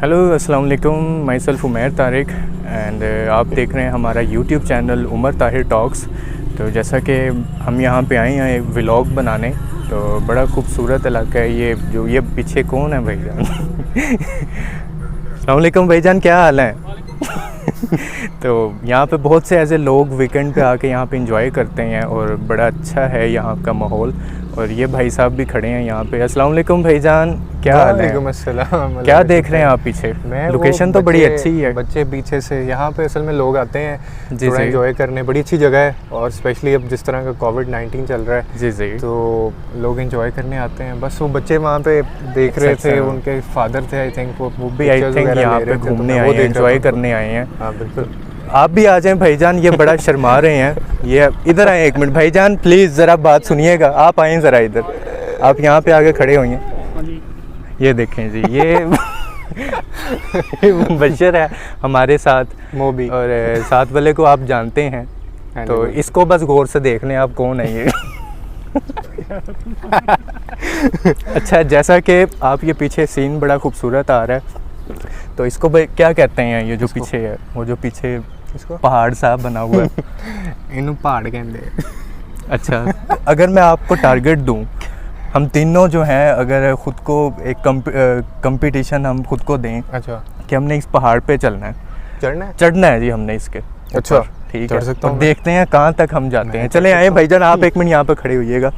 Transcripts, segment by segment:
Hello अस्सलाम वालेकुम, myself Umar Tariq and आप देख रहे हैं हमारा YouTube channel Umar Tahir talks. तो जैसा कि हम यहाँ पे आए हैं एक व्लॉग बनाने, तो बड़ा खूबसूरत इलाका है ये पीछे कौन है भाईजान? अस्सलाम वालेकुम भाईजान, क्या हाल है? तो यहाँ पे बहुत से ऐसे लोग वीकेंड पे आके यहाँ पे इंजॉय करते हैं और बड़ा अच्छा है यहाँ का माहौल। और ये भाई साहब भी खड़े हैं यहाँ पे। अस्सलाम वालेकुम भाईजान, क्या हाल है? क्या देख रहे हैं आप पीछे? लोकेशन तो बड़ी अच्छी है। बच्चे पीछे से यहाँ पे असल में लोग आते हैं थोड़ा एंजॉय करने, बड़ी अच्छी जगह है। और स्पेशली अब जिस तरह का कोविड-19 चल रहा है जी तो लोग एंजॉय करने आते हैं। बस वो बच्चे वहाँ पे देख रहे थे, उनके फादर थे आई थिंक, वो भी आई थिंक यहाँ पे घूमने आए हैं, एंजॉय करने आए हैं। हाँ बिल्कुल, आप भी आ जाएं भाईजान, ये बड़ा शर्मा रहे हैं। ये इधर आए एक मिनट भाईजान, प्लीज़ ज़रा बात सुनिएगा। आप आएँ ज़रा इधर, आप यहाँ पे आके खड़े होइए। ये देखें जी, ये बशर है हमारे साथ, मोबी, और साथ वाले को आप जानते हैं, तो इसको बस गौर से देख लें आप कौन है ये। अच्छा, जैसा कि आप ये पीछे सीन बड़ा खूबसूरत आ रहा है, तो इसको क्या कहते हैं? ये जो पीछे है, वो जो पीछे इसको पहाड़ सा बना हुआ है, इन्हों पहाड़ कहते हैं। अच्छा, अगर मैं आपको टारगेट दूं, हम तीनों जो हैं अगर ख़ुद को एक कंपटीशन हम खुद को दें, अच्छा, कि हमने इस पहाड़ पे चलना है, चढ़ना है जी हमने इसके। अच्छा ठीक है, तो देखते हैं कहाँ तक हम जाते हैं। चले आए भाईजान, आप एक मिनट यहाँ पे खड़े होइएगा।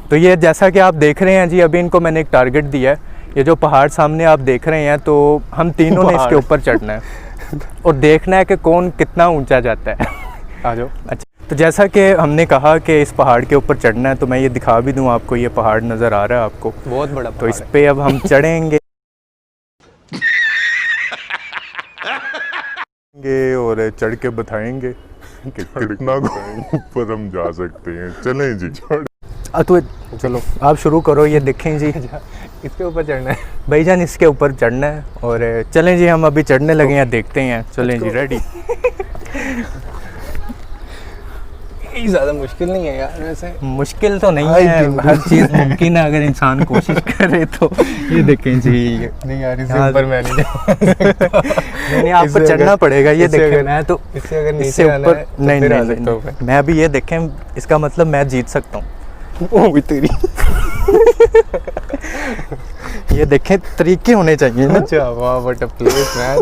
तो ये जैसा कि आप देख रहे हैं जी, अभी इनको मैंने एक टारगेट दिया है। ये जो पहाड़ सामने आप देख रहे हैं, तो हम तीनों ने इसके ऊपर चढ़ना है और देखना है कि कौन कितना ऊंचा जाता है। आ जाओ। अच्छा, तो जैसा कि हमने कहा कि इस पहाड़ के ऊपर चढ़ना है, तो मैं ये दिखा भी दूं आपको। ये पहाड़ नज़र आ रहा है आपको, बहुत बड़ा, तो इस पे अब हम चढ़ेंगे और चढ़ के बताएंगे कि कितना ऊपर हम जा सकते हैं। चलें जी। तो चलो आप शुरू करो। ये देखें जी, इसके ऊपर चढ़ना है भाईजान, इसके ऊपर चढ़ना है। और चलें जी, हम अभी चढ़ने लगे हैं, देखते हैं। चलें जी, रेडी। ये ज़्यादा मुश्किल नहीं है यार, वैसे मुश्किल तो नहीं है, हर चीज़ मुमकिन है अगर इंसान कोशिश करे तो। ये देखें जी, नहीं यार, इससे ऊपर मैं नहीं, आपको चढ़ना पड़ेगा। ये देखें, मैं तो इससे अगर नीचे ऊपर नहीं, मैं अभी ये देखें, इसका मतलब मैं जीत सकता हूँ। ओ भी तेरी। ये देखें, तरीके होने चाहिए ना। अच्छा, वाह, what a place man.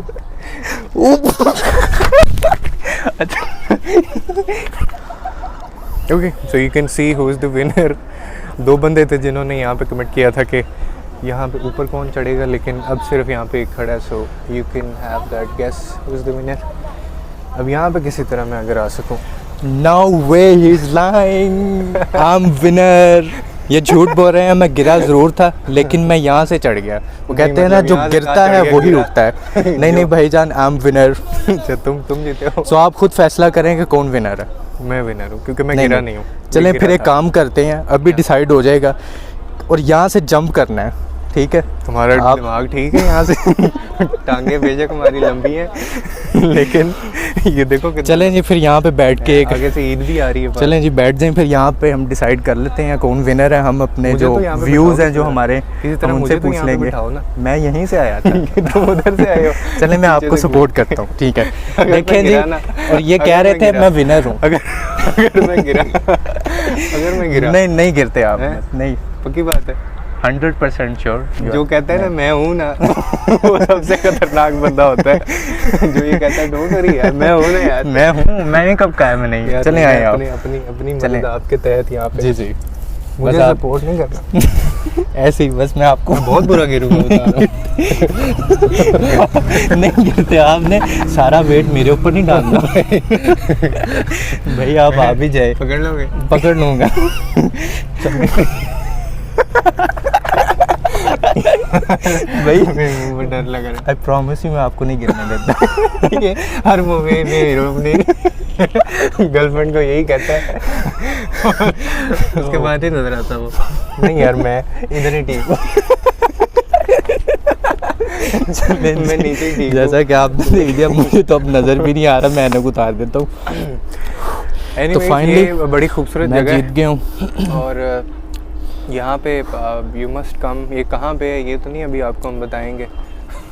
Okay, so you can see who is the winner. दो बंदे थे जिन्होंने यहाँ पे कमेंट किया था कि यहाँ पे ऊपर कौन चढ़ेगा, लेकिन अब सिर्फ यहाँ पे एक खड़ा है। So you can have that guess who is the winner. अब यहाँ पे किसी तरह मैं अगर आ सकूँ। No way, he's lying. I'm winner. ये झूठ बोल रहे हैं। मैं गिरा ज़रूर था, लेकिन मैं यहाँ से चढ़ गया। वो कहते हैं ना, जो गिरता है वही उठता है। नहीं भाईजान, I'm winner. तुम जीते हो। So आप खुद फैसला करें कि कौन विनर है। मैं विनर हूँ क्योंकि मैं गिरा नहीं हूँ। चलें फिर एक काम करते हैं, अभी डिसाइड हो जाएगा। और यहाँ से जंप करना है, ठीक है? तुम्हारा दिमाग ठीक है? यहाँ से टांगे बेशक हमारी लंबी हैं, लेकिन ये देखो कि चलें जी, फिर यहाँ पे बैठ के एक आगे से ईद भी आ रही है। चलें जी, बैठ जाएं, फिर यहाँ पे हम डिसाइड कर लेते हैं कौन विनर है। हम अपने जो व्यूज़ हैं जो हमारे, उनसे पूछ लेंगे। मैं यहीं से आया था। तुम उधर से आए हो। चलें, मैं आपको सपोर्ट करता हूँ, ठीक है? देखें जी, और ये कह रहे थे मैं विनर हूँ। अगर मैं गिरा नहीं गिरते आप, नहीं, पक्की बात है, 100% श्योर। जो कहता है ना मैं हूँ ना, वो सबसे खतरनाक बंदा होता है। जो ये कहता है डोंट वरी यार, मैं हूँ ना यार, मैं हूँ। मैंने कब कहा है मैं नहीं? चले आए आप अपनी मदद आपके तहत यहाँ पे। जी, मुझे सपोर्ट नहीं करना। ऐसे ही बस मैं आपको बहुत बुरा गिरूंगा, बता रहा हूं। नहीं गिरते, आपने सारा वेट मेरे ऊपर नहीं डालना। भाई आप आ भी जाए, पकड़ लोगे? पकड़ लूँगा। भाई मुझे डर लग रहा है। आई प्रॉमिस यू, मैं आपको नहीं गिरने देता। ये हर मूवी में हीरो अपनी गर्लफ्रेंड को यही कहता है, उसके बाद ही नजर आता वो। नहीं यार, मैं इधर ही ठीक हूँ। मैं नीचे ही ठीक। जैसा कि आपने देख दिया, मुझे तो अब नजर भी नहीं आ रहा, मैं इन्हें उतार देता हूँ। तो फाइनली बड़ी खूबसूरत जगह, जीत गया हूँ। और यहाँ पे यू मस्ट कम। ये कहाँ पे है ये तो नहीं अभी आपको हम बताएंगे।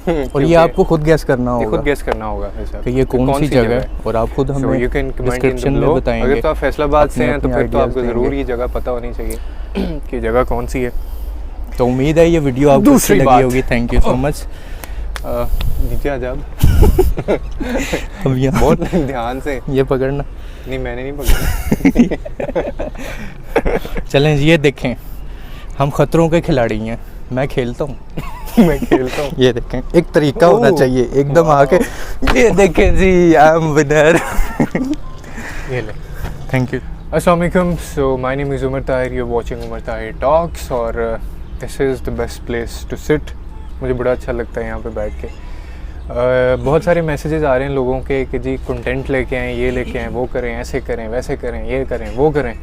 और क्योंकि ये आपको खुद गैस करना ये होगा खुद गेस करना होगा कि ये कौन सी जगह है, और आप खुद So हमें you can comment in the description में below. बताएंगे। अगर तो आप फैसलाबाद से हैं तो अपने फिर तो आपको ideas ज़रूर देंगे। ये जगह पता होनी चाहिए कि जगह कौन सी है। तो उम्मीद है ये वीडियो आपको अच्छी दूसरी लगी बात। होगी। Thank you so much. नीचे आ जाओ अब यहाँ बहुत ध्यान से। ये पकड़ना, नहीं मैंने नहीं पकड़ा। चलें जी, ये देखें हम खतरों के खिलाड़ी हैं। मैं खेलता हूँ, मैं खेलता हूँ। ये देखें, एक तरीका होना ओह, चाहिए एकदम आके। ये देखें जी, आई एम विनर। ये ले। Thank you. अस्सलाम वालेकुम। So my name is Umar Tahir, you watching Umar Tahir talks, और this is the best place to sit. मुझे बड़ा अच्छा लगता है यहाँ पे बैठ के। बहुत सारे मैसेजेस आ रहे हैं लोगों के कि जी कंटेंट लेके आएँ, ये लेके आएँ, वो करें, ऐसे करें, वैसे करें, ये करें, वो करें।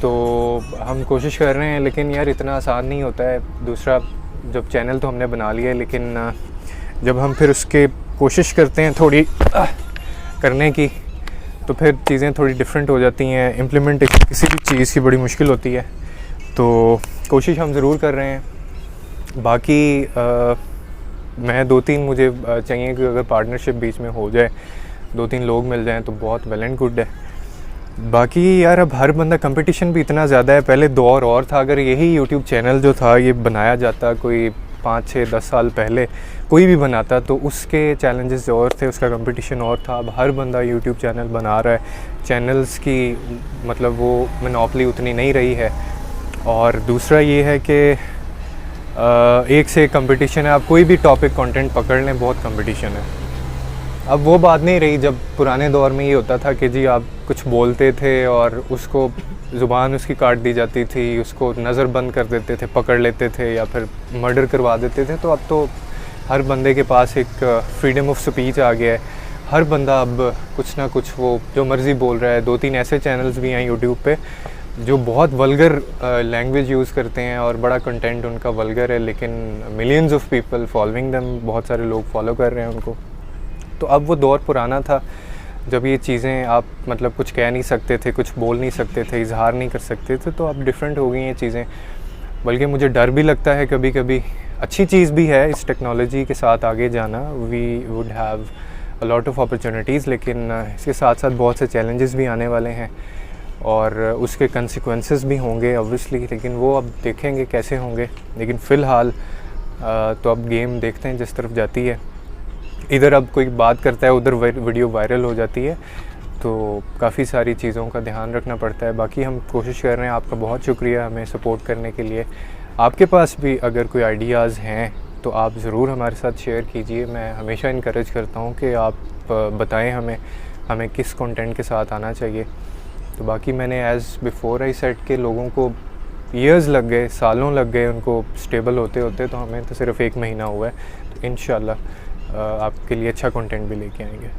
तो हम कोशिश कर रहे हैं, लेकिन यार इतना आसान नहीं होता है। दूसरा, जब चैनल तो हमने बना लिया है, लेकिन जब हम फिर उसके कोशिश करते हैं थोड़ी करने की, तो फिर चीज़ें थोड़ी डिफरेंट हो जाती हैं। इम्प्लीमेंटेशन किसी भी चीज़ की बड़ी मुश्किल होती है। तो कोशिश हम ज़रूर कर रहे हैं। बाकी मैं 2-3 मुझे चाहिए कि अगर पार्टनरशिप बीच में हो जाए, 2-3 लोग मिल जाएं तो बहुत वेल एंड गुड है। बाकी यार अब हर बंदा, कंपटीशन भी इतना ज़्यादा है। पहले दौर और था, अगर यही यूट्यूब चैनल जो था ये बनाया जाता कोई 5-6-10 साल पहले, कोई भी बनाता, तो उसके चैलेंजेस और थे, उसका कंपटीशन और था। अब हर बंदा यूट्यूब चैनल बना रहा है। चैनल्स की मतलब वो मोनोपोली उतनी नहीं रही है। और दूसरा ये है कि एक से एक कंपटीशन है। आप कोई भी टॉपिक कंटेंट पकड़ लें, बहुत कंपटीशन है। अब वो बात नहीं रही जब पुराने दौर में ये होता था कि जी आप कुछ बोलते थे और उसको ज़ुबान उसकी काट दी जाती थी, उसको नज़र बंद कर देते थे, पकड़ लेते थे या फिर मर्डर करवा देते थे। तो अब तो हर बंदे के पास एक फ्रीडम ऑफ स्पीच आ गया है। हर बंदा अब कुछ ना कुछ वो जो मर्ज़ी बोल रहा है। 2-3 ऐसे चैनल्स भी हैं यूट्यूब पे जो बहुत वल्गर लैंग्वेज यूज़ करते हैं और बड़ा कंटेंट उनका वल्गर है, लेकिन millions of people following them, बहुत सारे लोग फॉलो कर रहे हैं उनको। तो अब वो दौर पुराना था जब ये चीज़ें आप मतलब कुछ कह नहीं सकते थे, कुछ बोल नहीं सकते थे, इजहार नहीं कर सकते थे। तो अब डिफरेंट हो गई हैं चीज़ें। बल्कि मुझे डर भी लगता है कभी कभी। अच्छी चीज़ भी है इस टेक्नोलॉजी के साथ आगे जाना, we would have a lot of opportunities, लेकिन इसके साथ साथ बहुत से चैलेंजेस भी आने वाले हैं और उसके कंसिक्वेंसेस भी होंगे ऑब्वियसली, लेकिन वो अब देखेंगे कैसे होंगे। लेकिन फ़िलहाल तो अब गेम देखते हैं जिस तरफ जाती है। इधर अब कोई बात करता है, उधर वीडियो वायरल हो जाती है, तो काफ़ी सारी चीज़ों का ध्यान रखना पड़ता है। बाकी हम कोशिश कर रहे हैं। आपका बहुत शुक्रिया हमें सपोर्ट करने के लिए। आपके पास भी अगर कोई आइडियाज़ हैं तो आप ज़रूर हमारे साथ शेयर कीजिए। मैं हमेशा इनकरेज करता हूँ कि आप बताएं हमें किस कंटेंट के साथ आना चाहिए। तो बाकी मैंने एज़ बिफोर आई सेड के लोगों को ईयर्स लग गए, सालों लग गए उनको स्टेबल होते होते, तो हमें तो सिर्फ 1 महीना हुआ है। तो इंशाल्लाह आपके लिए अच्छा कंटेंट भी लेके आएंगे।